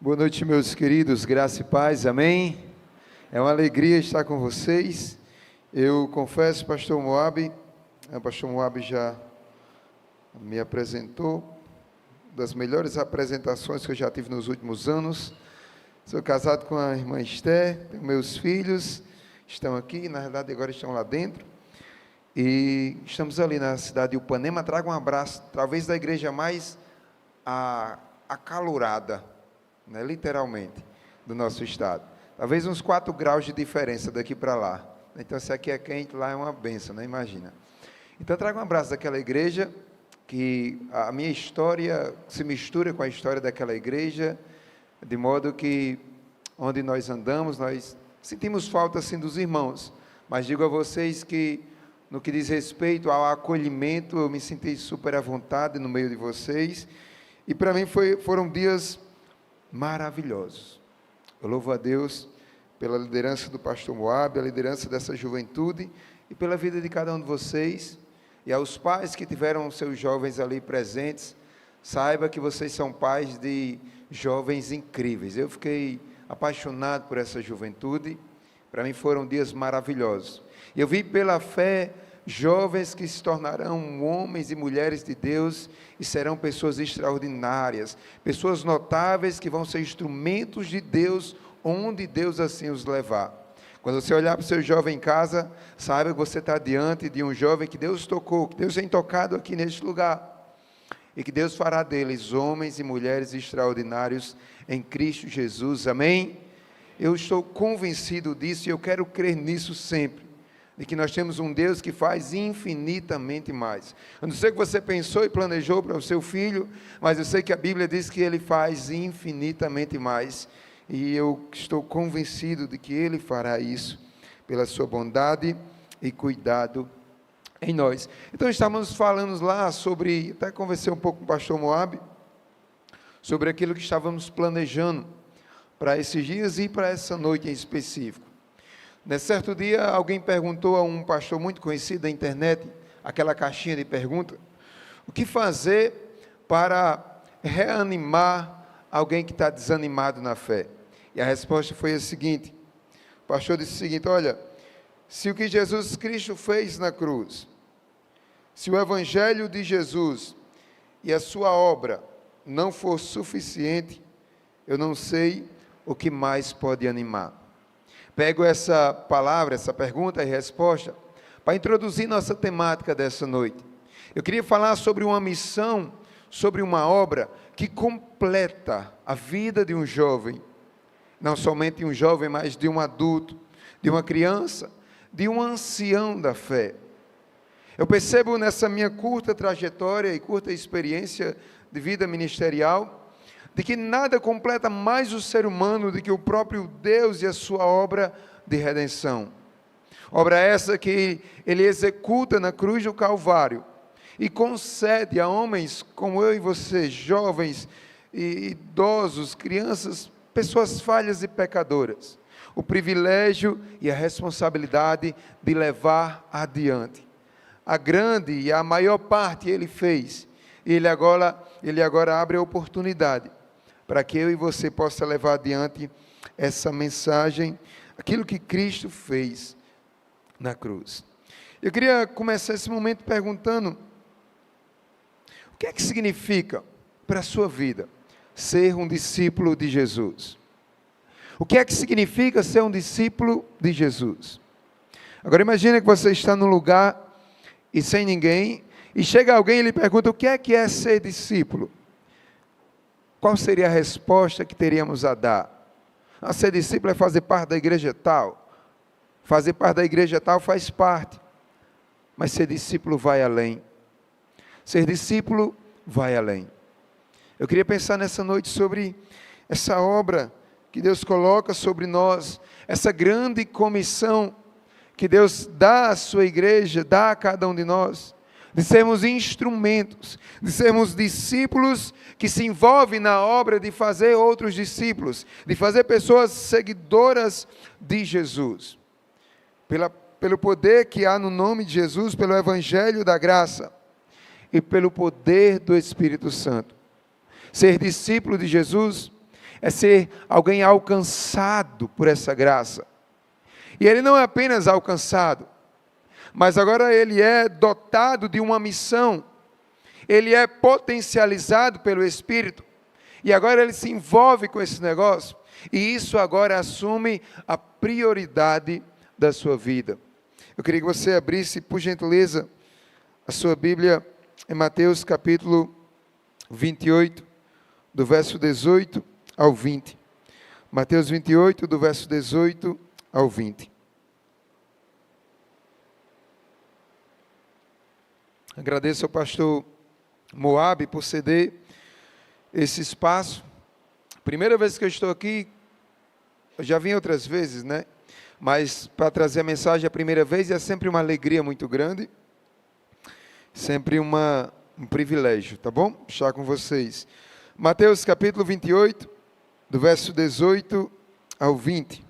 Boa noite, meus queridos, graça e paz, amém? É uma alegria estar com vocês. Eu confesso, pastor Moab já me apresentou, das melhores apresentações que eu já tive nos últimos anos. Sou casado com a irmã Esther, tenho meus filhos, estão aqui, na verdade agora estão lá dentro, e estamos ali na cidade de Upanema. Trago um abraço, talvez da igreja mais acalorada, né, literalmente, do nosso estado. Talvez uns 4 graus de diferença daqui para lá. Então, se aqui é quente, lá é uma bênção, né? Imagina. Então, trago um abraço daquela igreja, que a minha história se mistura com a história daquela igreja, de modo que, onde nós andamos, nós sentimos falta, assim, dos irmãos. Mas digo a vocês que, no que diz respeito ao acolhimento, eu me senti super à vontade no meio de vocês. E para mim foram dias maravilhosos. Eu louvo a Deus pela liderança do pastor Moab, a liderança dessa juventude e pela vida de cada um de vocês. E aos pais que tiveram seus jovens ali presentes, saiba que vocês são pais de jovens incríveis. Eu fiquei apaixonado por essa juventude. Para mim foram dias maravilhosos. Eu vi pela fé jovens que se tornarão homens e mulheres de Deus e serão pessoas extraordinárias, pessoas notáveis que vão ser instrumentos de Deus, onde Deus assim os levar. Quando você olhar para o seu jovem em casa, saiba que você está diante de um jovem que Deus tocou, que Deus tem tocado aqui neste lugar, e que Deus fará deles homens e mulheres extraordinários em Cristo Jesus, amém? Eu estou convencido disso e eu quero crer nisso sempre, de que nós temos um Deus que faz infinitamente mais. Eu não sei o que você pensou e planejou para o seu filho, mas eu sei que a Bíblia diz que Ele faz infinitamente mais, e eu estou convencido de que Ele fará isso, pela sua bondade e cuidado em nós. Então estávamos falando lá sobre, até conversei um pouco com o pastor Moab, sobre aquilo que estávamos planejando para esses dias e para essa noite em específico. Nesse certo dia, alguém perguntou a um pastor muito conhecido da internet, aquela caixinha de pergunta, o que fazer para reanimar alguém que está desanimado na fé? E a resposta foi a seguinte, o pastor disse o seguinte: olha, se o que Jesus Cristo fez na cruz, se o Evangelho de Jesus e a sua obra não for suficiente, eu não sei o que mais pode animar. Pego essa palavra, essa pergunta e resposta, para introduzir nossa temática dessa noite. Eu queria falar sobre uma missão, sobre uma obra que completa a vida de um jovem, não somente de um jovem, mas de um adulto, de uma criança, de um ancião da fé. Eu percebo nessa minha curta trajetória e curta experiência de vida ministerial, de que nada completa mais o ser humano do que o próprio Deus e a sua obra de redenção. Obra essa que Ele executa na cruz do Calvário e concede a homens como eu e você, jovens, idosos, crianças, pessoas falhas e pecadoras, o privilégio e a responsabilidade de levar adiante. A grande e a maior parte Ele fez, e Ele agora abre a oportunidade para que eu e você possa levar adiante essa mensagem, aquilo que Cristo fez na cruz. Eu queria começar esse momento perguntando, o que é que significa para a sua vida ser um discípulo de Jesus? O que é que significa ser um discípulo de Jesus? Agora imagine que você está num lugar e sem ninguém, e chega alguém e lhe pergunta, o que é ser discípulo? Qual seria a resposta que teríamos a dar? Ser discípulo é fazer parte da igreja tal. Fazer parte da igreja tal faz parte. Mas ser discípulo vai além. Ser discípulo vai além. Eu queria pensar nessa noite sobre essa obra que Deus coloca sobre nós, essa grande comissão que Deus dá à sua igreja, dá a cada um de nós, de sermos instrumentos, de sermos discípulos que se envolvem na obra de fazer outros discípulos, de fazer pessoas seguidoras de Jesus. Pelo poder que há no nome de Jesus, pelo Evangelho da graça e pelo poder do Espírito Santo. Ser discípulo de Jesus é ser alguém alcançado por essa graça. E ele não é apenas alcançado, mas agora ele é dotado de uma missão, ele é potencializado pelo Espírito, e agora ele se envolve com esse negócio, e isso agora assume a prioridade da sua vida. Eu queria que você abrisse, por gentileza, a sua Bíblia em Mateus capítulo 28, do verso 18 ao 20. Mateus 28, do verso 18 ao 20. Agradeço ao pastor Moab por ceder esse espaço. Primeira vez que eu estou aqui, eu já vim outras vezes, né? Mas para trazer a mensagem a primeira vez é sempre uma alegria muito grande, sempre um privilégio, tá bom? Estar com vocês. Mateus capítulo 28, do verso 18 ao 20.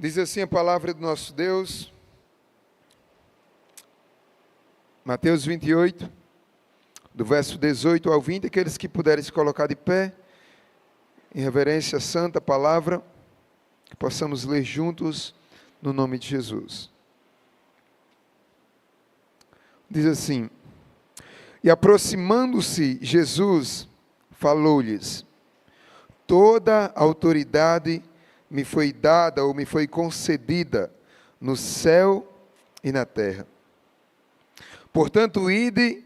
Diz assim a palavra do nosso Deus, Mateus 28, do verso 18 ao 20, aqueles que puderem se colocar de pé, em reverência à santa palavra, que possamos ler juntos, no nome de Jesus. Diz assim: E aproximando-se Jesus, falou-lhes: Toda a autoridade me foi dada ou me foi concedida no céu e na terra. Portanto, ide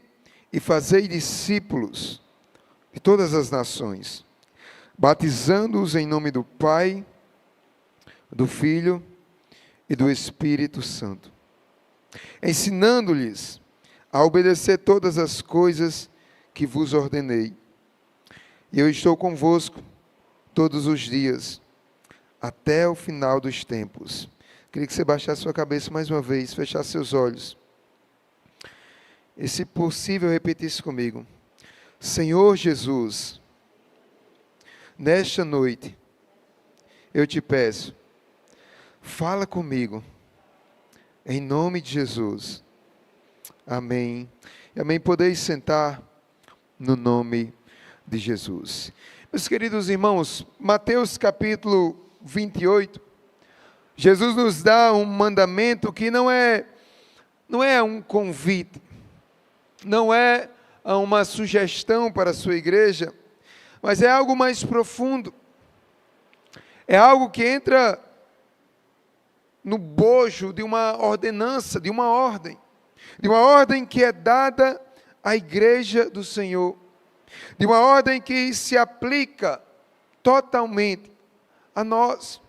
e fazei discípulos de todas as nações, batizando-os em nome do Pai, do Filho e do Espírito Santo, ensinando-lhes a obedecer todas as coisas que vos ordenei. E eu estou convosco todos os dias, até o final dos tempos. Queria que você baixasse sua cabeça mais uma vez, fechasse seus olhos. E, se possível, repetisse comigo: Senhor Jesus, nesta noite, eu te peço, fala comigo, em nome de Jesus. Amém. E amém. Podeis sentar no nome de Jesus. Meus queridos irmãos, Mateus capítulo 28, Jesus nos dá um mandamento que não é um convite, não é uma sugestão para a sua igreja, mas é algo mais profundo, é algo que entra no bojo de uma ordenança, de uma ordem que é dada à igreja do Senhor, de uma ordem que se aplica totalmente a nós.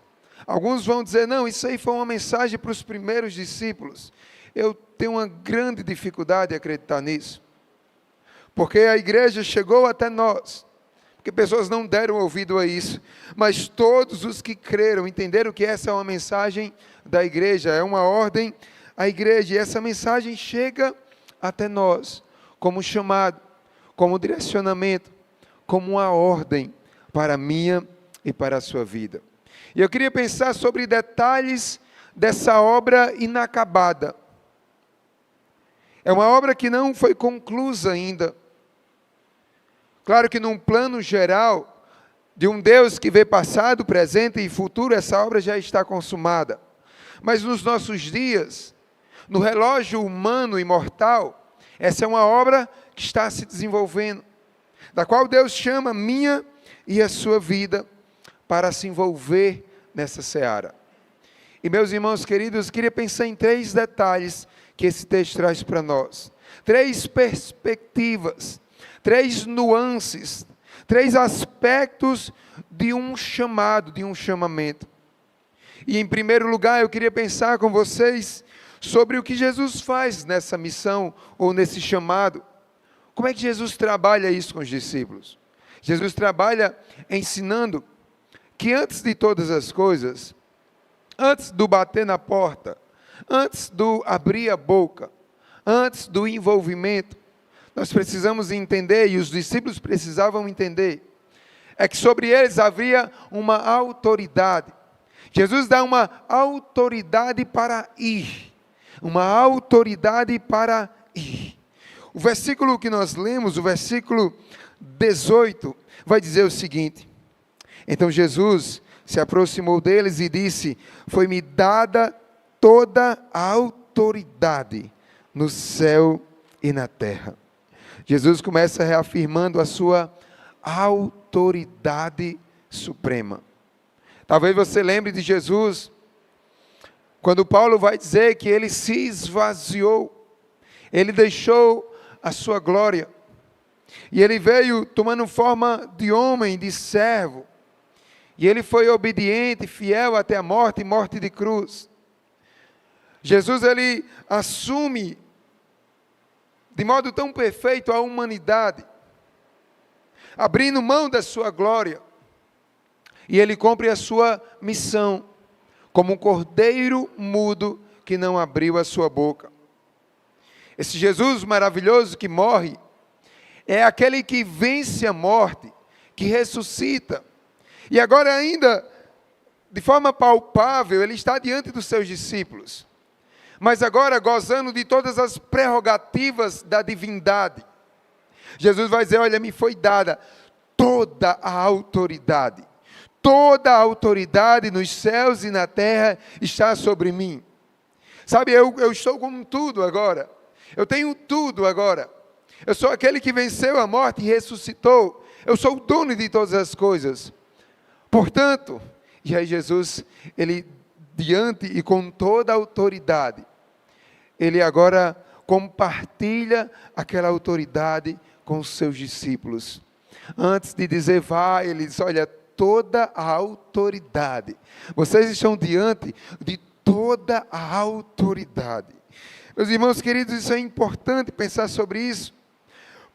Alguns vão dizer: não, isso aí foi uma mensagem para os primeiros discípulos. Eu tenho uma grande dificuldade em acreditar nisso, porque a igreja chegou até nós, porque pessoas não deram ouvido a isso, mas todos os que creram, entenderam que essa é uma mensagem da igreja, é uma ordem à igreja, e essa mensagem chega até nós, como chamado, como direcionamento, como uma ordem para a minha e para a sua vida. E eu queria pensar sobre detalhes dessa obra inacabada. É uma obra que não foi conclusa ainda. Claro que num plano geral, de um Deus que vê passado, presente e futuro, essa obra já está consumada. Mas nos nossos dias, no relógio humano e mortal, essa é uma obra que está se desenvolvendo, da qual Deus chama a minha e a sua vida para se envolver nessa seara. E, meus irmãos queridos, queria pensar em 3 detalhes que esse texto traz para nós. 3 perspectivas, 3 nuances, 3 aspectos de um chamado, de um chamamento. E, em primeiro lugar, eu queria pensar com vocês sobre o que Jesus faz nessa missão ou nesse chamado. Como é que Jesus trabalha isso com os discípulos? Jesus trabalha ensinando que antes de todas as coisas, antes do bater na porta, antes do abrir a boca, antes do envolvimento, nós precisamos entender, e os discípulos precisavam entender, é que sobre eles havia uma autoridade. Jesus dá uma autoridade para ir, uma autoridade para ir. O versículo que nós lemos, o versículo 18, vai dizer o seguinte: então Jesus se aproximou deles e disse: foi-me dada toda a autoridade no céu e na terra. Jesus começa reafirmando a sua autoridade suprema. Talvez você lembre de Jesus, quando Paulo vai dizer que ele se esvaziou, ele deixou a sua glória, e ele veio tomando forma de homem, de servo, e ele foi obediente, fiel até a morte, e morte de cruz. Jesus, ele assume de modo tão perfeito a humanidade, abrindo mão da sua glória, e ele cumpre a sua missão, como um cordeiro mudo que não abriu a sua boca. Esse Jesus maravilhoso que morre, é aquele que vence a morte, que ressuscita, e agora ainda, de forma palpável, ele está diante dos seus discípulos, mas agora gozando de todas as prerrogativas da divindade. Jesus vai dizer: olha, me foi dada toda a autoridade nos céus e na terra está sobre mim. Sabe, eu estou com tudo agora, eu tenho tudo agora, eu sou aquele que venceu a morte e ressuscitou, eu sou o dono de todas as coisas, portanto, e aí Jesus, ele diante e com toda a autoridade, ele agora compartilha aquela autoridade com os seus discípulos. Antes de dizer vá, ele diz: olha, toda a autoridade, vocês estão diante de toda a autoridade. Meus irmãos queridos, isso é importante pensar sobre isso,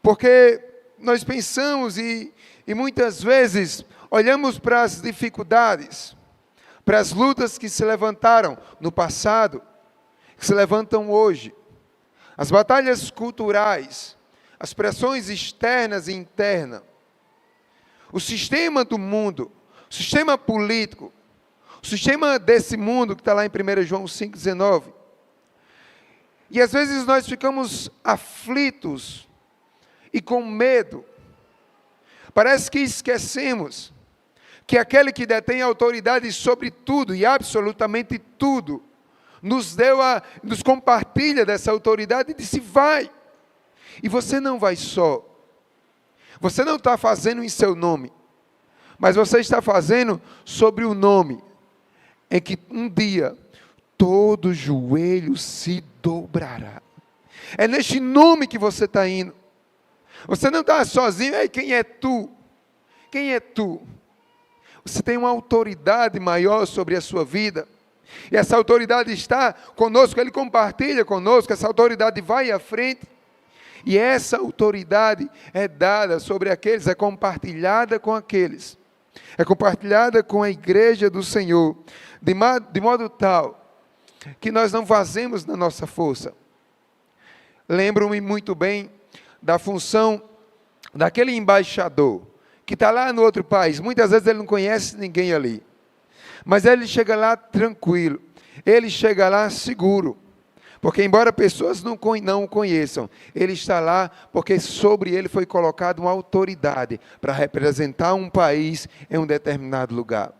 porque nós pensamos e muitas vezes olhamos para as dificuldades, para as lutas que se levantaram no passado, que se levantam hoje, as batalhas culturais, as pressões externas e internas, o sistema do mundo, o sistema político, o sistema desse mundo que está lá em 1 João 5,19. E às vezes nós ficamos aflitos e com medo. Parece que esquecemos que aquele que detém autoridade sobre tudo e absolutamente tudo, nos compartilha dessa autoridade e disse: vai. E você não vai só. Você não está fazendo em seu nome, mas você está fazendo sobre o nome, em que um dia todo joelho se dobrará. É neste nome que você está indo. Você não está sozinho. Ei, quem é tu? Quem é tu? Você tem uma autoridade maior sobre a sua vida. E essa autoridade está conosco, ele compartilha conosco, essa autoridade vai à frente. E essa autoridade é dada sobre aqueles, é compartilhada com aqueles. É compartilhada com a igreja do Senhor, de modo tal que nós não fazemos na nossa força. Lembro-me muito bem da função daquele embaixador, que está lá no outro país. Muitas vezes ele não conhece ninguém ali, mas ele chega lá tranquilo, ele chega lá seguro, porque embora pessoas não o conheçam, ele está lá porque sobre ele foi colocada uma autoridade para representar um país em um determinado lugar.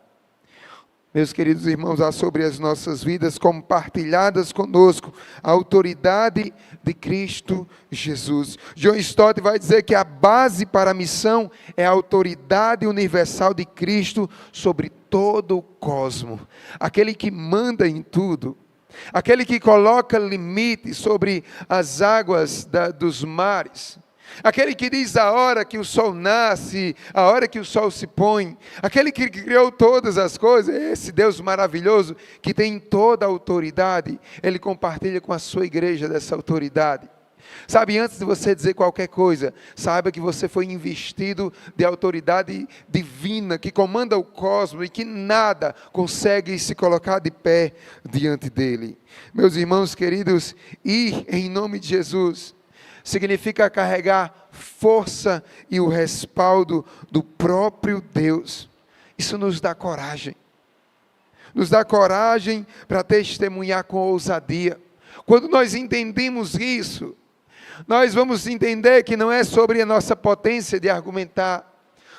Meus queridos irmãos, há sobre as nossas vidas compartilhadas conosco a autoridade de Cristo Jesus. John Stott vai dizer que a base para a missão é a autoridade universal de Cristo sobre todo o cosmos. Aquele que manda em tudo, aquele que coloca limites sobre as águas dos mares, aquele que diz a hora que o sol nasce, a hora que o sol se põe, aquele que criou todas as coisas, esse Deus maravilhoso que tem toda a autoridade, ele compartilha com a sua igreja dessa autoridade. Sabe, antes de você dizer qualquer coisa, saiba que você foi investido de autoridade divina, que comanda o cosmos e que nada consegue se colocar de pé diante dele. Meus irmãos queridos, ir em nome de Jesus significa carregar força e o respaldo do próprio Deus. Isso nos dá coragem. Nos dá coragem para testemunhar com ousadia. Quando nós entendemos isso, nós vamos entender que não é sobre a nossa potência de argumentar,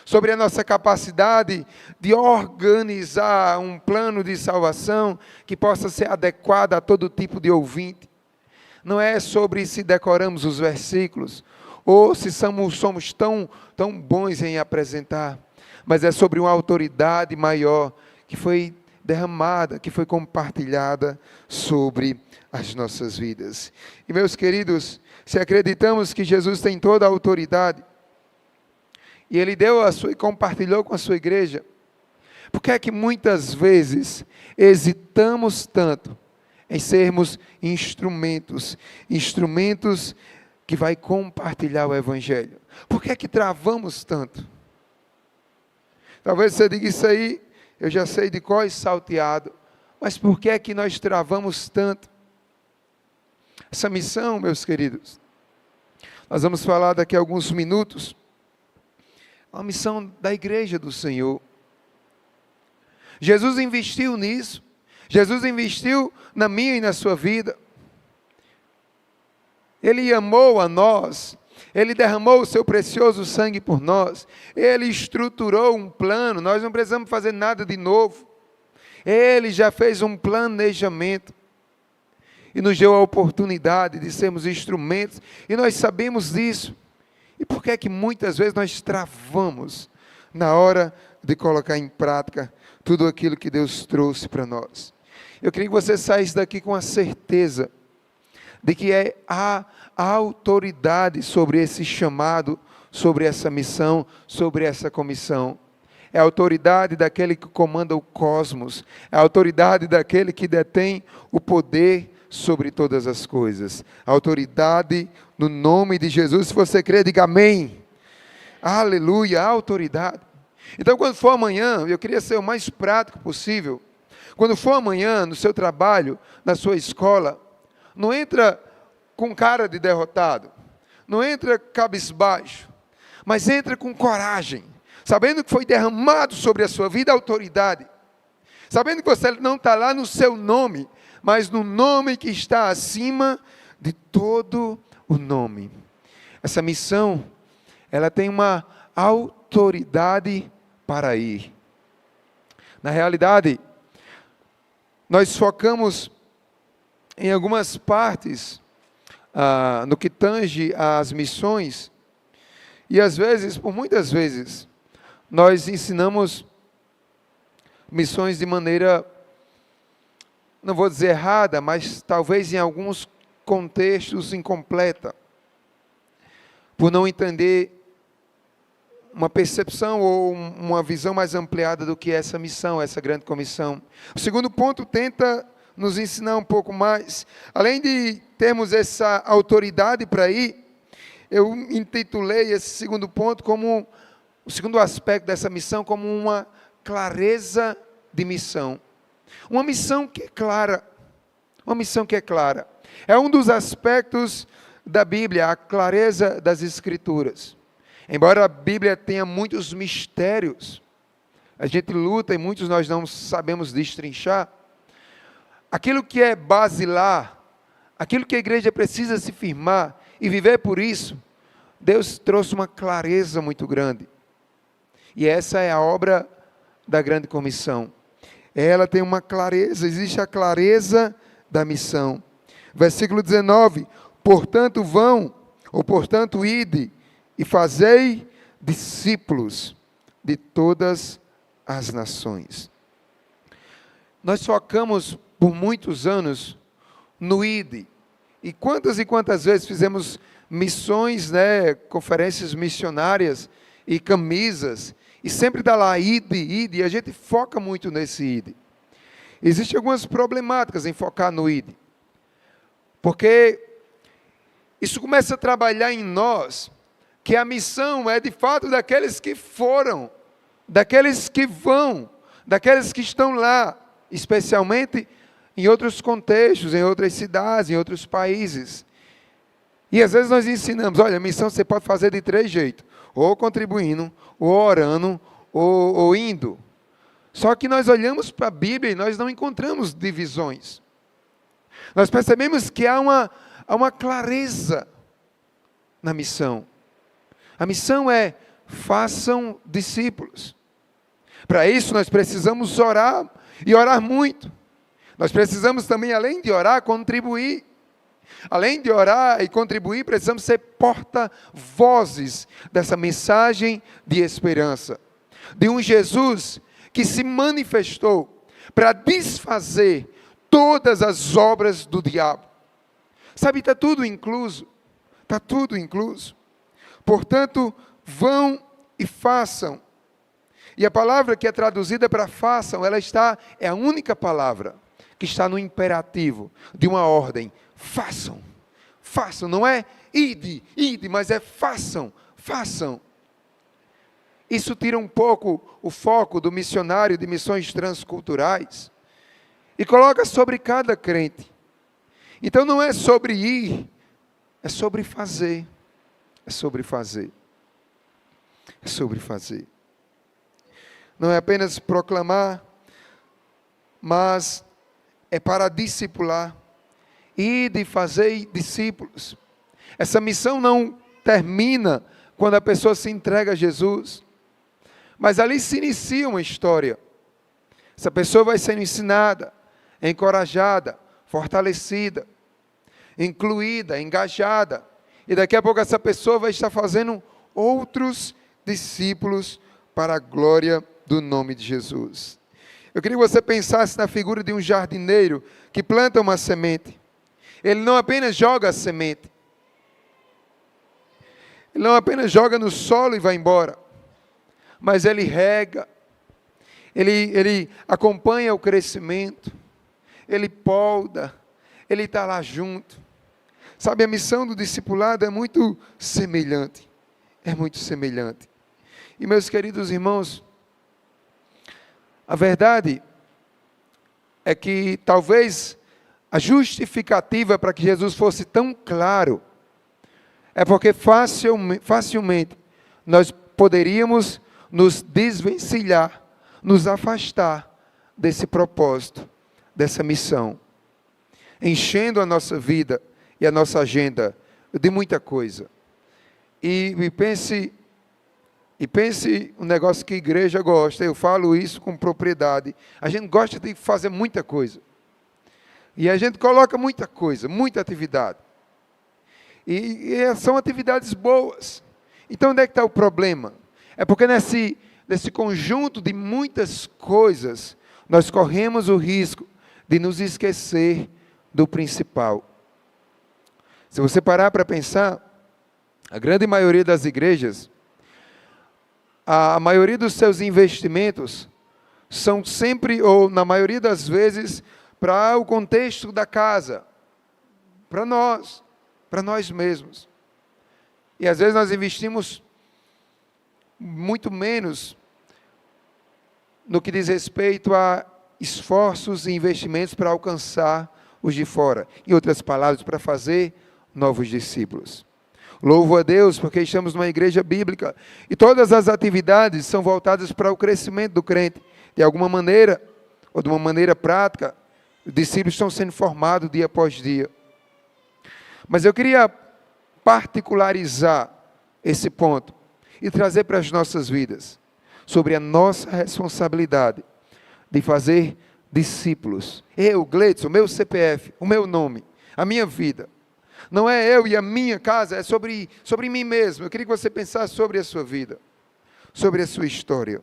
sobre a nossa capacidade de organizar um plano de salvação que possa ser adequado a todo tipo de ouvinte. Não é sobre se decoramos os versículos, ou se somos tão bons em apresentar, mas é sobre uma autoridade maior que foi derramada, que foi compartilhada sobre as nossas vidas. E meus queridos, se acreditamos que Jesus tem toda a autoridade, e Ele deu a sua e compartilhou com a sua igreja, por que é que muitas vezes hesitamos tanto em sermos instrumentos que vai compartilhar o Evangelho? Por que é que travamos tanto? Talvez você diga isso aí, eu já sei de cor e salteado, mas por que é que nós travamos tanto? Essa missão, meus queridos, nós vamos falar daqui a alguns minutos, a missão da igreja do Senhor. Jesus investiu nisso, Jesus investiu na minha e na sua vida. Ele amou a nós, Ele derramou o seu precioso sangue por nós, Ele estruturou um plano, nós não precisamos fazer nada de novo. Ele já fez um planejamento e nos deu a oportunidade de sermos instrumentos, e nós sabemos disso. E por que é que muitas vezes nós travamos na hora de colocar em prática tudo aquilo que Deus trouxe para nós? Eu queria que você saísse daqui com a certeza de que há autoridade sobre esse chamado, sobre essa missão, sobre essa comissão. É a autoridade daquele que comanda o cosmos, é a autoridade daquele que detém o poder sobre todas as coisas. A autoridade no nome de Jesus. Se você crê, diga amém. Aleluia, a autoridade. Então, quando for amanhã, eu queria ser o mais prático possível. Quando for amanhã, no seu trabalho, na sua escola, não entra com cara de derrotado, não entra cabisbaixo, mas entra com coragem, sabendo que foi derramado sobre a sua vida a autoridade, sabendo que você não está lá no seu nome, mas no nome que está acima de todo o nome. Essa missão, ela tem uma autoridade para ir. Na realidade, nós focamos em algumas partes no que tange às missões, e às vezes, por muitas vezes, nós ensinamos missões de maneira, não vou dizer errada, mas talvez em alguns contextos incompleta, por não entender uma percepção ou uma visão mais ampliada do que é essa missão, essa grande comissão. O segundo ponto tenta nos ensinar um pouco mais. Além de termos essa autoridade para ir, eu intitulei esse segundo ponto como, o segundo aspecto dessa missão, como uma clareza de missão. Uma missão que é clara. Uma missão que é clara. É um dos aspectos da Bíblia, a clareza das Escrituras. Embora a Bíblia tenha muitos mistérios, a gente luta e muitos nós não sabemos destrinchar, aquilo que é basilar, aquilo que a igreja precisa se firmar e viver por isso, Deus trouxe uma clareza muito grande. E essa é a obra da grande comissão. Ela tem uma clareza, existe a clareza da missão. Versículo 19, portanto ide e fazei discípulos de todas as nações. Nós focamos por muitos anos no ide. E quantas vezes fizemos missões, conferências missionárias e camisas, e sempre está lá ide, e a gente foca muito nesse ide. Existem algumas problemáticas em focar no ide, porque isso começa a trabalhar em nós, que a missão é de fato daqueles que foram, daqueles que vão, daqueles que estão lá, especialmente em outros contextos, em outras cidades, em outros países. E às vezes nós ensinamos, olha, a missão você pode fazer de 3 jeitos, ou contribuindo, ou orando, ou indo. Só que nós olhamos para a Bíblia e nós não encontramos divisões. nós percebemos que há uma clareza na missão. A missão é: façam discípulos. Para isso nós precisamos orar, e orar muito. Nós precisamos também, além de orar, contribuir. Além de orar e contribuir, precisamos ser porta-vozes dessa mensagem de esperança. De um Jesus que se manifestou para desfazer todas as obras do diabo. Sabe, está tudo incluso. Está tudo incluso. Portanto, vão e façam. E a palavra que é traduzida para façam, é a única palavra que está no imperativo de uma ordem. Façam, façam, não é ide, mas é façam, façam. Isso tira um pouco o foco do missionário de missões transculturais e coloca sobre cada crente. Então não é sobre ir, é sobre fazer, é sobre fazer, é sobre fazer. Não é apenas proclamar, mas é para discipular. E de fazer discípulos. Essa missão não termina quando a pessoa se entrega a Jesus, mas ali se inicia uma história. Essa pessoa vai sendo ensinada, encorajada, fortalecida, incluída, engajada, e daqui a pouco essa pessoa vai estar fazendo outros discípulos para a glória do nome de Jesus. Eu queria que você pensasse na figura de um jardineiro que planta uma semente. Ele não apenas joga a semente. Ele não apenas joga no solo e vai embora. Mas ele rega. Ele acompanha o crescimento. Ele poda. Ele está lá junto. Sabe, a missão do discipulado é muito semelhante. É muito semelhante. E meus queridos irmãos, a verdade é que talvez a justificativa para que Jesus fosse tão claro é porque facilmente nós poderíamos nos desvencilhar, nos afastar desse propósito, dessa missão, enchendo a nossa vida e a nossa agenda de muita coisa. E pense um negócio que a igreja gosta, eu falo isso com propriedade, a gente gosta de fazer muita coisa. E a gente coloca muita coisa, muita atividade. E são atividades boas. Então onde é que está o problema? É porque nesse conjunto de muitas coisas, nós corremos o risco de nos esquecer do principal. Se você parar para pensar, a grande maioria das igrejas, a maioria dos seus investimentos são sempre, ou na maioria das vezes, para o contexto da casa, para nós mesmos. E às vezes nós investimos muito menos no que diz respeito a esforços e investimentos para alcançar os de fora. Em outras palavras, para fazer novos discípulos. Louvo a Deus porque estamos numa igreja bíblica e todas as atividades são voltadas para o crescimento do crente. De alguma maneira, ou de uma maneira prática, os discípulos estão sendo formados dia após dia. Mas eu queria particularizar esse ponto e trazer para as nossas vidas sobre a nossa responsabilidade de fazer discípulos. Eu, Gleidson, o meu CPF, o meu nome, a minha vida. Não é eu e a minha casa, é sobre mim mesmo. Eu queria que você pensasse sobre a sua vida, sobre a sua história.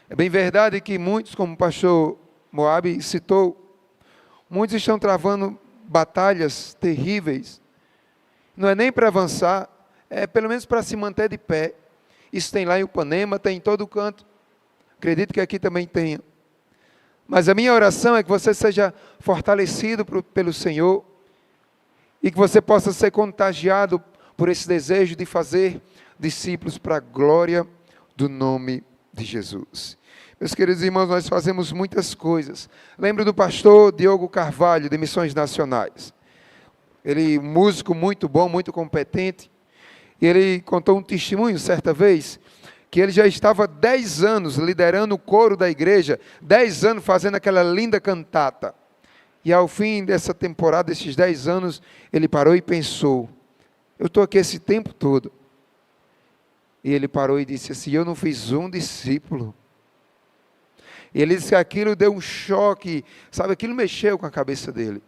É bem verdade que muitos, como o pastor Moab citou, muitos estão travando batalhas terríveis. Não é nem para avançar, é pelo menos para se manter de pé. Isso tem lá em Ipanema, tem em todo canto. Acredito que aqui também tenha. Mas a minha oração é que você seja fortalecido pelo Senhor e que você possa ser contagiado por esse desejo de fazer discípulos para a glória do nome de Jesus. Meus queridos irmãos, nós fazemos muitas coisas. Lembro do pastor Diogo Carvalho, de Missões Nacionais. Ele, músico muito bom, muito competente. E ele contou um testemunho certa vez, que ele já estava 10 anos liderando o coro da igreja, 10 anos fazendo aquela linda cantata. E ao fim dessa temporada, desses 10 anos, ele parou e pensou, eu estou aqui esse tempo todo. E ele parou e disse assim, eu não fiz um discípulo. E ele disse que aquilo deu um choque, sabe, aquilo mexeu com a cabeça dele.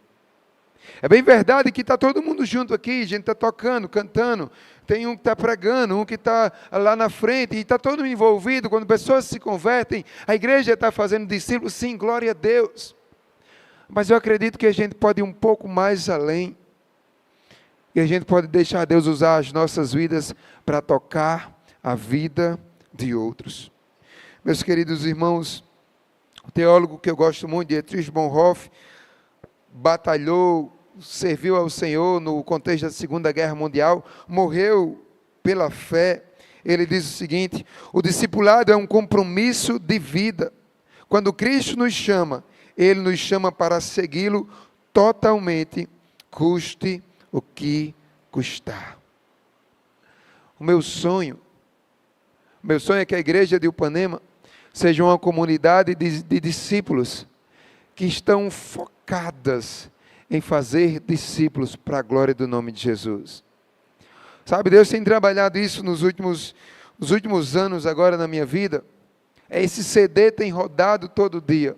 É bem verdade que está todo mundo junto aqui, a gente está tocando, cantando, tem um que está pregando, um que está lá na frente, e está todo mundo envolvido, quando pessoas se convertem, a igreja está fazendo discípulos, sim, glória a Deus. Mas eu acredito que a gente pode ir um pouco mais além, e a gente pode deixar Deus usar as nossas vidas para tocar a vida de outros. Meus queridos irmãos, o teólogo que eu gosto muito, Dietrich Bonhoeffer, batalhou, serviu ao Senhor no contexto da Segunda Guerra Mundial, morreu pela fé. Ele diz o seguinte, o discipulado é um compromisso de vida. Quando Cristo nos chama, Ele nos chama para segui-lo totalmente, custe o que custar. O meu sonho é que a igreja de Ipanema seja uma comunidade de discípulos que estão focadas em fazer discípulos para a glória do nome de Jesus. Sabe, Deus tem trabalhado isso nos últimos anos agora na minha vida. Esse CD tem rodado todo dia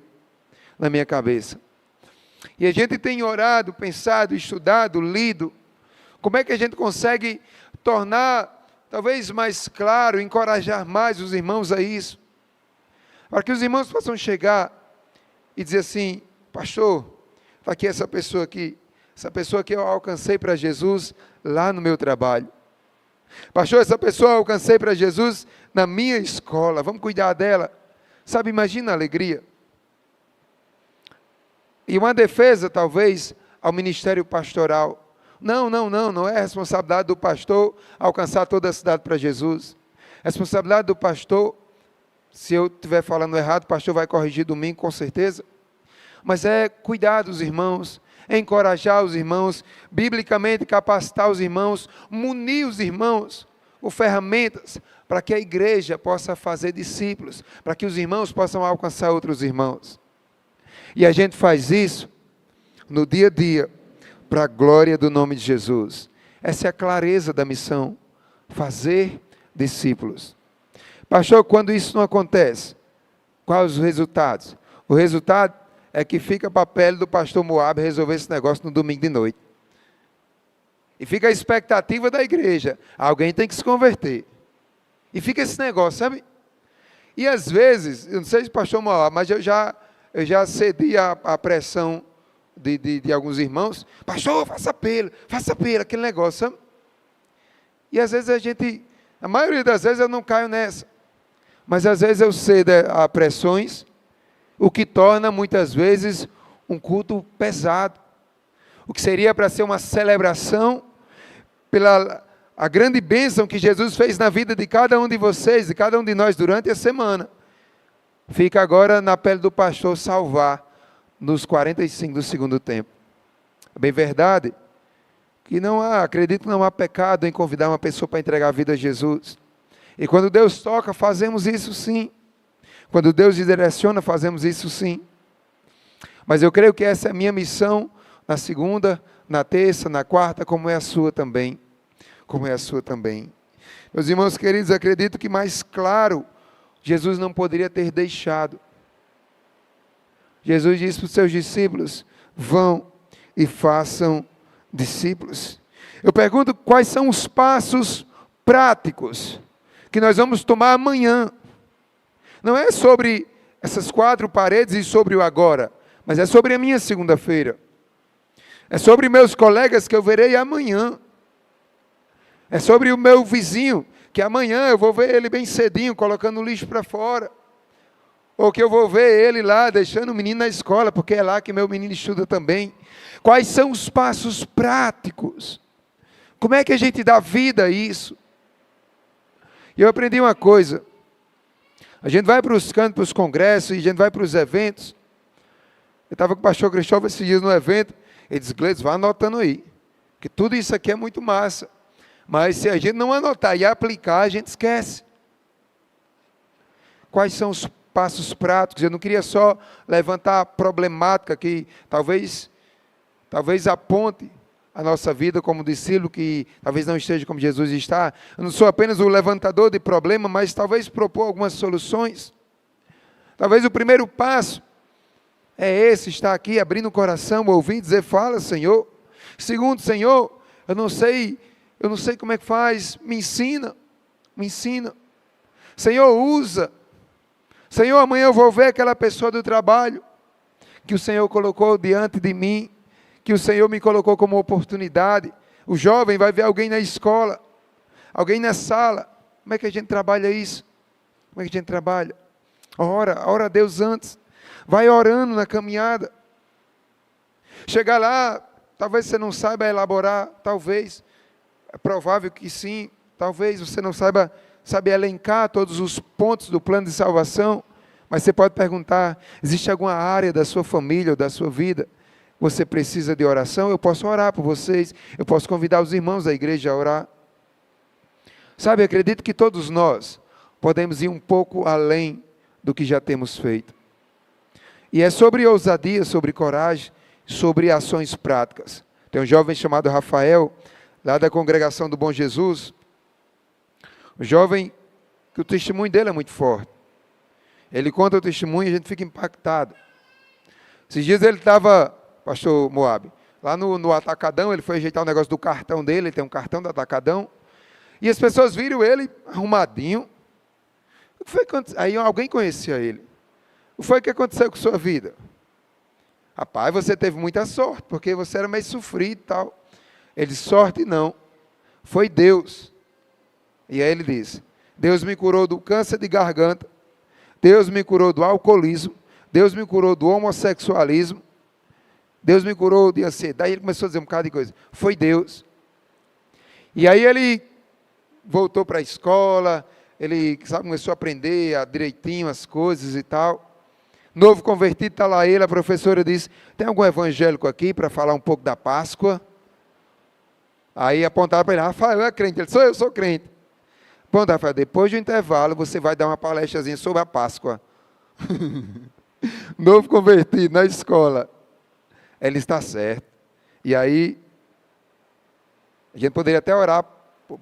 na minha cabeça. E a gente tem orado, pensado, estudado, lido. Como é que a gente consegue tornar, talvez mais claro, encorajar mais os irmãos a isso? Para que os irmãos possam chegar e dizer assim, pastor, está aqui essa pessoa que eu alcancei para Jesus lá no meu trabalho. Pastor, essa pessoa eu alcancei para Jesus na minha escola, vamos cuidar dela. Sabe, imagina a alegria. E uma defesa, talvez, ao ministério pastoral. Não é responsabilidade do pastor alcançar toda a cidade para Jesus. Responsabilidade do pastor, se eu estiver falando errado, o pastor vai corrigir domingo, com certeza. Mas é cuidar dos irmãos, é encorajar os irmãos, biblicamente capacitar os irmãos, munir os irmãos com ferramentas para que a igreja possa fazer discípulos, para que os irmãos possam alcançar outros irmãos. E a gente faz isso no dia a dia, para a glória do nome de Jesus. Essa é a clareza da missão, fazer discípulos. Pastor, quando isso não acontece, quais os resultados? O resultado é que fica para a pele do pastor Moab resolver esse negócio no domingo de noite. E fica a expectativa da igreja, alguém tem que se converter. E fica esse negócio, sabe? E às vezes, eu não sei se o pastor Moab, mas eu já cedi a pressão de alguns irmãos, pastor, faça apelo, aquele negócio, sabe? E às vezes a maioria das vezes eu não caio nessa, mas às vezes eu cedo a pressões, o que torna muitas vezes um culto pesado, o que seria para ser uma celebração pela a grande bênção que Jesus fez na vida de cada um de vocês, de cada um de nós durante a semana, fica agora na pele do pastor salvar nos 45 do segundo tempo. É bem verdade que acredito que não há pecado em convidar uma pessoa para entregar a vida a Jesus. E quando Deus toca, fazemos isso sim. Quando Deus direciona, fazemos isso sim. Mas eu creio que essa é a minha missão na segunda, na terça, na quarta, como é a sua também. Meus irmãos queridos, acredito que mais claro Jesus não poderia ter deixado. Jesus disse para os seus discípulos, vão e façam discípulos. Eu pergunto quais são os passos práticos que nós vamos tomar amanhã. Não é sobre essas 4 paredes e sobre o agora, mas é sobre a minha segunda-feira. É sobre meus colegas que eu verei amanhã. É sobre o meu vizinho, que amanhã eu vou ver ele bem cedinho, colocando o lixo para fora. Ou que eu vou ver ele lá, deixando o menino na escola, porque é lá que meu menino estuda também. Quais são os passos práticos? Como é que a gente dá vida a isso? E eu aprendi uma coisa. A gente vai para os cantos, para os congressos, e a gente vai para os eventos. Eu estava com o pastor Cristóvão esses dias no evento, ele disse, Gleides, vá anotando aí, que tudo isso aqui é muito massa. Mas se a gente não anotar e aplicar, a gente esquece. Quais são os passos práticos? Eu não queria só levantar a problemática que talvez talvez aponte a nossa vida como discípulo que talvez não esteja como Jesus está. Eu não sou apenas o levantador de problema, mas talvez propor algumas soluções. Talvez o primeiro passo é esse, estar aqui abrindo o coração, ouvir, dizer, fala, Senhor. Segundo, Senhor, eu não sei como é que faz, me ensina. Senhor, usa. Senhor, amanhã eu vou ver aquela pessoa do trabalho que o Senhor colocou diante de mim, que o Senhor me colocou como oportunidade. O jovem vai ver alguém na escola, alguém na sala. Como é que a gente trabalha isso? Como é que a gente trabalha? Ora a Deus antes. Vai orando na caminhada. Chegar lá, talvez você não saiba elaborar, talvez. É provável que sim. Talvez você não saiba elencar todos os pontos do plano de salvação. Mas você pode perguntar, existe alguma área da sua família ou da sua vida você precisa de oração? Eu posso orar por vocês. Eu posso convidar os irmãos da igreja a orar. Sabe, acredito que todos nós podemos ir um pouco além do que já temos feito. E é sobre ousadia, sobre coragem, sobre ações práticas. Tem um jovem chamado Rafael, lá da congregação do Bom Jesus. Um jovem que o testemunho dele é muito forte. Ele conta o testemunho e a gente fica impactado. Esses dias ele estava, pastor Moab, lá no Atacadão, ele foi ajeitar o negócio do cartão dele, ele tem um cartão do Atacadão, e as pessoas viram ele arrumadinho. O que foi que aconteceu? Aí alguém conhecia ele. O que foi que aconteceu com sua vida? Rapaz, você teve muita sorte, porque você era meio sofrido e tal. Ele disse, sorte não, foi Deus. E aí ele disse, Deus me curou do câncer de garganta, Deus me curou do alcoolismo, Deus me curou do homossexualismo, Deus me curou de ansiedade. Aí ele começou a dizer um bocado de coisa. Foi Deus. E aí ele voltou para a escola, ele começou a aprender direitinho as coisas e tal. Novo convertido, está lá ele, a professora disse, tem algum evangélico aqui para falar um pouco da Páscoa? Aí apontaram para ele, Rafael é crente. Ele disse, eu sou crente. Bom, Rafael, depois do intervalo, você vai dar uma palestrazinha sobre a Páscoa. Novo convertido na escola. Ele está certo. E aí, a gente poderia até orar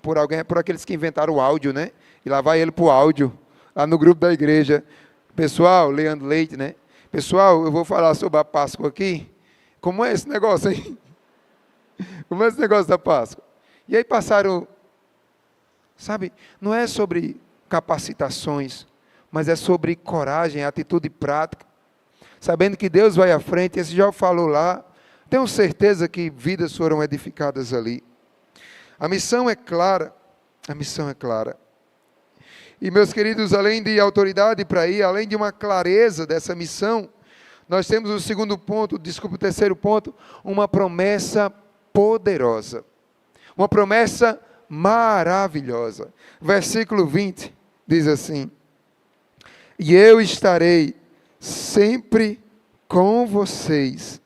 por alguém, por aqueles que inventaram o áudio, né? E lá vai ele para o áudio, lá no grupo da igreja. Pessoal, Leandro Leite, né? Pessoal, eu vou falar sobre a Páscoa aqui. Como é esse negócio aí? Como é esse negócio da Páscoa? E aí passaram... Sabe, não é sobre capacitações, mas é sobre coragem, atitude prática. Sabendo que Deus vai à frente, esse já falou lá, tenho certeza que vidas foram edificadas ali. A missão é clara, E meus queridos, além de autoridade para ir, além de uma clareza dessa missão, nós temos o terceiro ponto, uma promessa poderosa. Uma promessa maravilhosa. Versículo 20 diz assim: e eu estarei sempre com vocês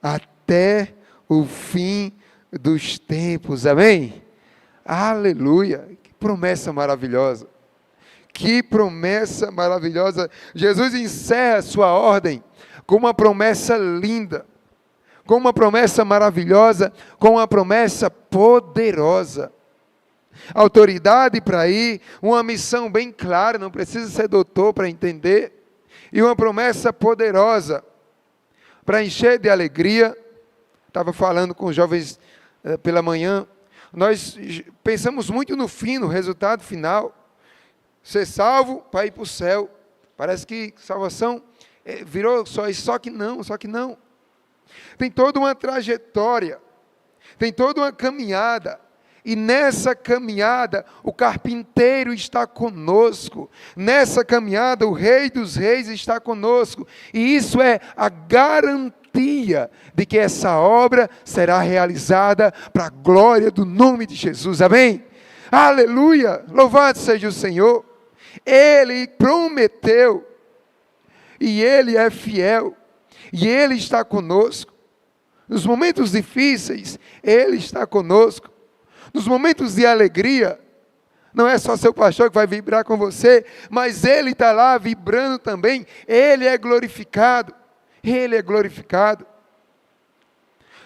até o fim dos tempos. Amém? Aleluia! Que promessa maravilhosa! Que promessa maravilhosa! Jesus encerra a sua ordem com uma promessa linda, com uma promessa maravilhosa, com uma promessa poderosa. Autoridade para ir, uma missão bem clara, não precisa ser doutor para entender, e uma promessa poderosa para encher de alegria. Estava falando com os jovens pela manhã, nós pensamos muito no fim, no resultado final, ser salvo para ir para o céu. Parece que salvação virou só isso, só que não. Tem toda uma trajetória, tem toda uma caminhada, e nessa caminhada o carpinteiro está conosco, nessa caminhada o Rei dos Reis está conosco, e isso é a garantia de que essa obra será realizada para a glória do nome de Jesus, amém? Aleluia, louvado seja o Senhor. Ele prometeu, e Ele é fiel, e Ele está conosco. Nos momentos difíceis, Ele está conosco. Nos momentos de alegria, não é só seu pastor que vai vibrar com você, mas Ele está lá vibrando também. Ele é glorificado. Ele é glorificado.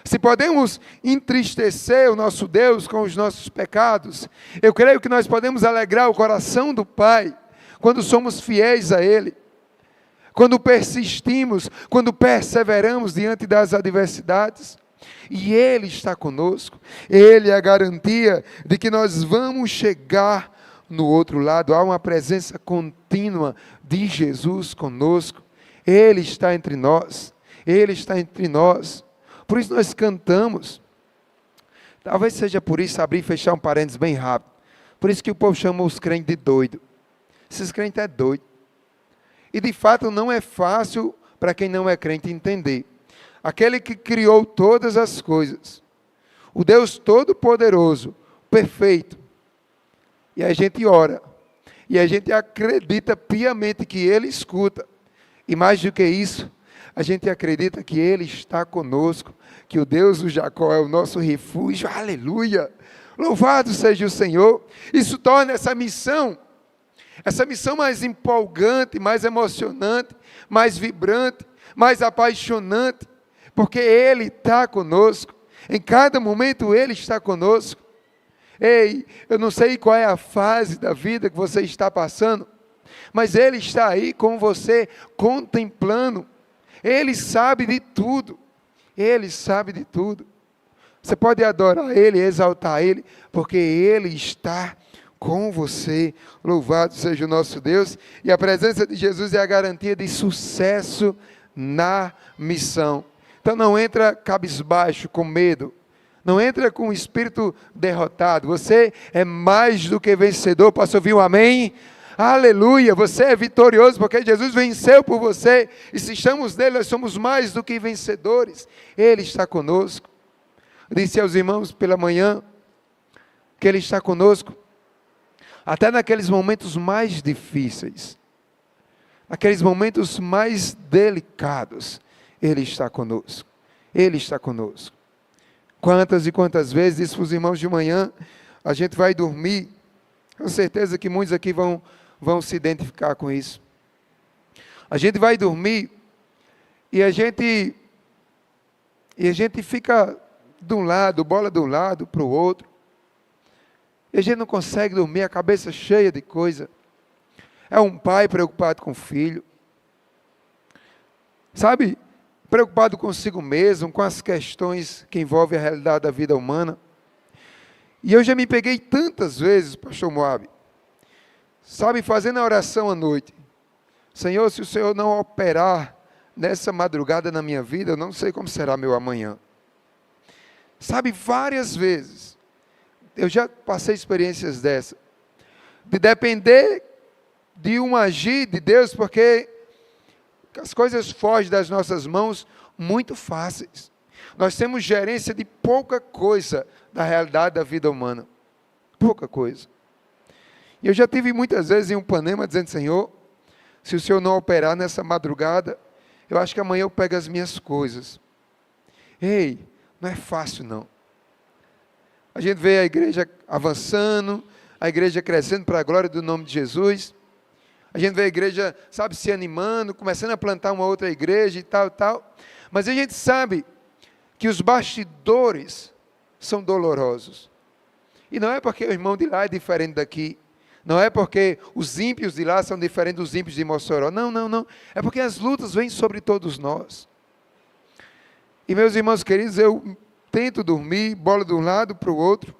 se podemos entristecer o nosso Deus com os nossos pecados, eu creio que nós podemos alegrar o coração do Pai, quando somos fiéis a Ele, quando persistimos, quando perseveramos diante das adversidades, e Ele está conosco. Ele é a garantia de que nós vamos chegar no outro lado. Há uma presença contínua de Jesus conosco. Ele está entre nós. Ele está entre nós. Por isso nós cantamos. Talvez seja por isso, abrir e fechar um parênteses bem rápido. Por isso que o povo chama os crentes de doido. Esses crentes é doido. E de fato não é fácil para quem não é crente entender. Aquele que criou todas as coisas, o Deus Todo-Poderoso, perfeito. E a gente ora, e a gente acredita piamente que Ele escuta. E mais do que isso, a gente acredita que Ele está conosco, que o Deus do Jacó é o nosso refúgio. Aleluia! Louvado seja o Senhor. Isso torna essa missão mais empolgante, mais emocionante, mais vibrante, mais apaixonante, porque Ele está conosco. Em cada momento Ele está conosco. Ei, eu não sei qual é a fase da vida que você está passando, mas Ele está aí com você, contemplando. Ele sabe de tudo. Ele sabe de tudo. Você pode adorar Ele, exaltar Ele, porque Ele está com você. Louvado seja o nosso Deus. E a presença de Jesus é a garantia de sucesso na missão. Então não entra cabisbaixo, com medo. Não entra com o espírito derrotado. Você é mais do que vencedor. Posso ouvir um amém? Aleluia, você é vitorioso porque Jesus venceu por você. E se estamos nele, nós somos mais do que vencedores. Ele está conosco. Eu disse aos irmãos pela manhã que Ele está conosco. Até naqueles momentos mais difíceis. Naqueles momentos mais delicados. Ele está conosco. Ele está conosco. Quantas e quantas vezes, disse para os irmãos de manhã, a gente vai dormir, com certeza que muitos aqui vão se identificar com isso. A gente vai dormir e a gente fica de um lado, bola de um lado para o outro. E a gente não consegue dormir, a cabeça cheia de coisa. É um pai preocupado com o filho. Sabe? Preocupado consigo mesmo, com as questões que envolvem a realidade da vida humana. E eu já me peguei tantas vezes, pastor Moab, sabe, fazendo a oração à noite. Senhor, se o Senhor não operar nessa madrugada na minha vida, eu não sei como será meu amanhã. Sabe, várias vezes, eu já passei experiências dessas, de depender de um agir de Deus, porque as coisas fogem das nossas mãos muito fáceis. Nós temos gerência de pouca coisa da realidade da vida humana. Pouca coisa. E eu já tive muitas vezes em Upanema dizendo, Senhor, se o Senhor não operar nessa madrugada, eu acho que amanhã eu pego as minhas coisas. Ei, não é fácil não. A gente vê a igreja avançando, a igreja crescendo para a glória do nome de Jesus. A gente vê a igreja, sabe, se animando, começando a plantar uma outra igreja e tal, tal. Mas a gente sabe que os bastidores são dolorosos. E não é porque o irmão de lá é diferente daqui. Não é porque os ímpios de lá são diferentes dos ímpios de Mossoró. Não, não, não. É porque as lutas vêm sobre todos nós. E meus irmãos queridos, eu tento dormir, bola de um lado para o outro.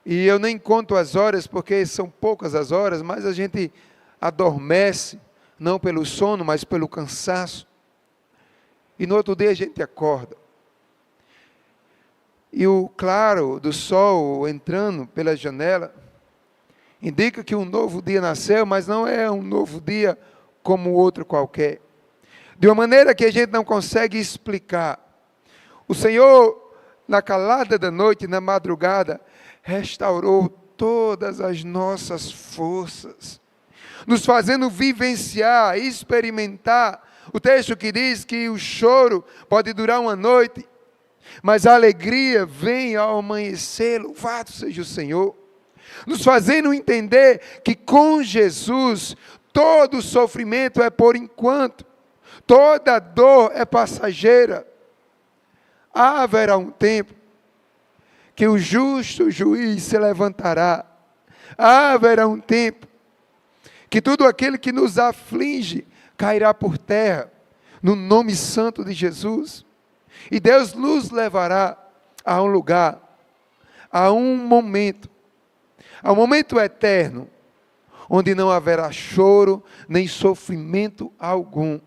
E eu nem conto as horas, porque são poucas as horas, mas a gente adormece, não pelo sono, mas pelo cansaço. E no outro dia a gente acorda. E o claro do sol entrando pela janela, indica que um novo dia nasceu, mas não é um novo dia como outro qualquer. De uma maneira que a gente não consegue explicar. O Senhor, na calada da noite, na madrugada, restaurou todas as nossas forças, nos fazendo vivenciar, experimentar. O texto que diz que o choro pode durar uma noite, mas a alegria vem ao amanhecer. Louvado seja o Senhor. Nos fazendo entender que com Jesus todo sofrimento é por enquanto, toda dor é passageira. Haverá um tempo que o justo juiz se levantará. Haverá um tempo que tudo aquele que nos aflige cairá por terra, no nome santo de Jesus. E Deus nos levará a um lugar, a um momento eterno, onde não haverá choro, nem sofrimento algum.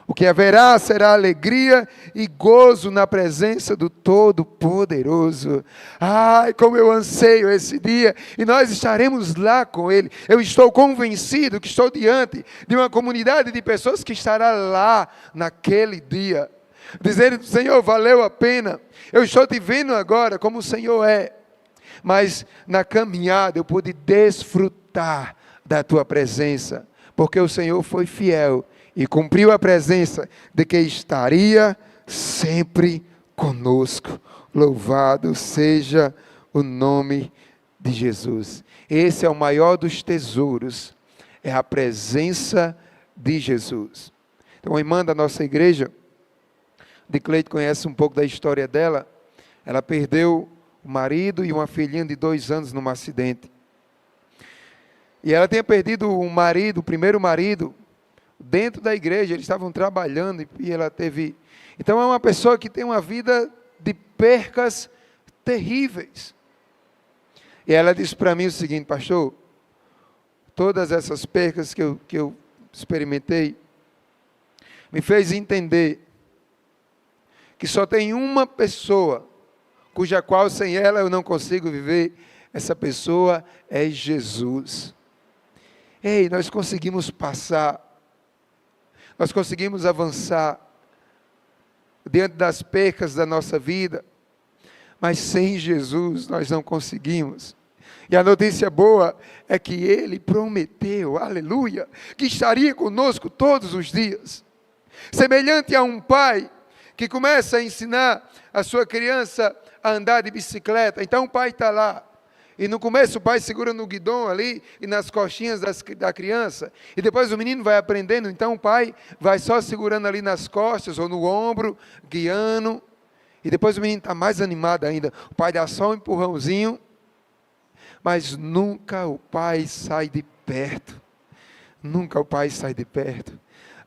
O que haverá será alegria e gozo na presença do Todo-Poderoso. Ai, como eu anseio esse dia, e nós estaremos lá com Ele. Eu estou convencido que estou diante de uma comunidade de pessoas que estará lá naquele dia, dizendo: Senhor, valeu a pena, eu estou te vendo agora como o Senhor é, mas na caminhada eu pude desfrutar da tua presença, porque o Senhor foi fiel e cumpriu a presença de que estaria sempre conosco. Louvado seja o nome de Jesus. Esse é o maior dos tesouros, é a presença de Jesus. Então, a irmã da nossa igreja, de Cleide, conhece um pouco da história dela. Ela perdeu o marido e uma filhinha de 2 anos num acidente. E ela tinha perdido o marido, o primeiro marido, dentro da igreja. Eles estavam trabalhando e ela teve... Então é uma pessoa que tem uma vida de percas terríveis. E ela disse para mim o seguinte: pastor, todas essas percas que eu experimentei, me fez entender que só tem uma pessoa, cuja qual sem ela eu não consigo viver. Essa pessoa é Jesus. Ei, nós conseguimos passar, nós conseguimos avançar diante das percas da nossa vida, mas sem Jesus nós não conseguimos. E a notícia boa é que Ele prometeu, aleluia, que estaria conosco todos os dias. Semelhante a um pai que começa a ensinar a sua criança a andar de bicicleta. Então o pai está lá, e no começo o pai segura no guidão ali, e nas costinhas da criança, e depois o menino vai aprendendo, então o pai vai só segurando ali nas costas, ou no ombro, guiando, e depois o menino está mais animado ainda, o pai dá só um empurrãozinho, mas nunca o pai sai de perto, nunca o pai sai de perto.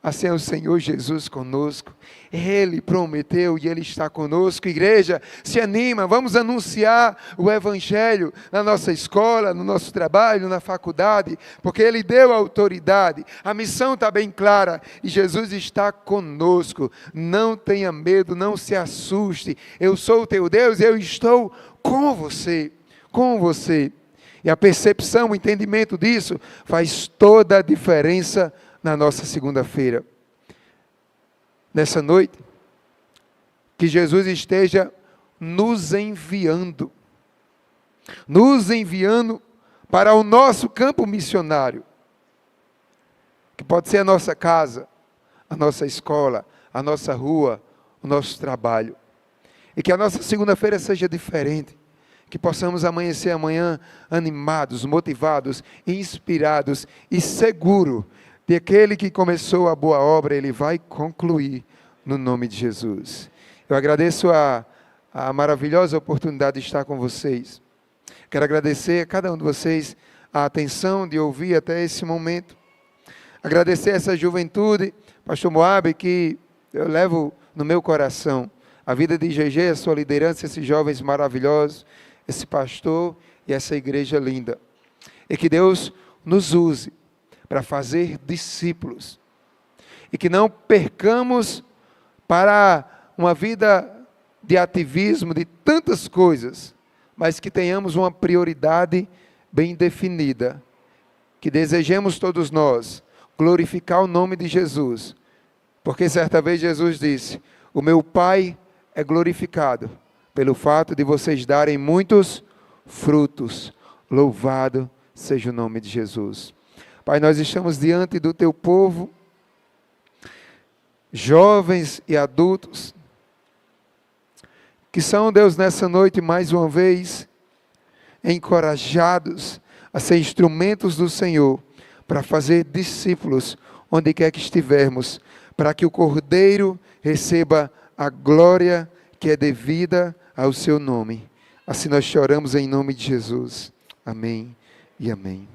Assim é o Senhor Jesus conosco. Ele prometeu e Ele está conosco. Igreja, se anima, vamos anunciar o Evangelho na nossa escola, no nosso trabalho, na faculdade, porque Ele deu autoridade. A missão está bem clara e Jesus está conosco. Não tenha medo, não se assuste. Eu sou o teu Deus, eu estou com você, com você. E a percepção, o entendimento disso faz toda a diferença na nossa segunda-feira. Nessa noite, que Jesus esteja nos enviando para o nosso campo missionário, que pode ser a nossa casa, a nossa escola, a nossa rua, o nosso trabalho. E que a nossa segunda-feira seja diferente, que possamos amanhecer amanhã animados, motivados, inspirados e seguros de aquele que começou a boa obra, Ele vai concluir no nome de Jesus. Eu agradeço a maravilhosa oportunidade de estar com vocês. Quero agradecer a cada um de vocês a atenção de ouvir até esse momento. Agradecer a essa juventude, pastor Moab, que eu levo no meu coração. A vida de GG, a sua liderança, esses jovens maravilhosos, esse pastor e essa igreja linda. E que Deus nos use para fazer discípulos, e que não percamos para uma vida de ativismo, de tantas coisas, mas que tenhamos uma prioridade bem definida, que desejemos todos nós glorificar o nome de Jesus, porque certa vez Jesus disse: o meu Pai é glorificado pelo fato de vocês darem muitos frutos. Louvado seja o nome de Jesus. Pai, nós estamos diante do Teu povo, jovens e adultos, que são, Deus, nessa noite, mais uma vez, encorajados a ser instrumentos do Senhor, para fazer discípulos, onde quer que estivermos, para que o Cordeiro receba a glória que é devida ao seu nome. Assim nós choramos em nome de Jesus. Amém e amém.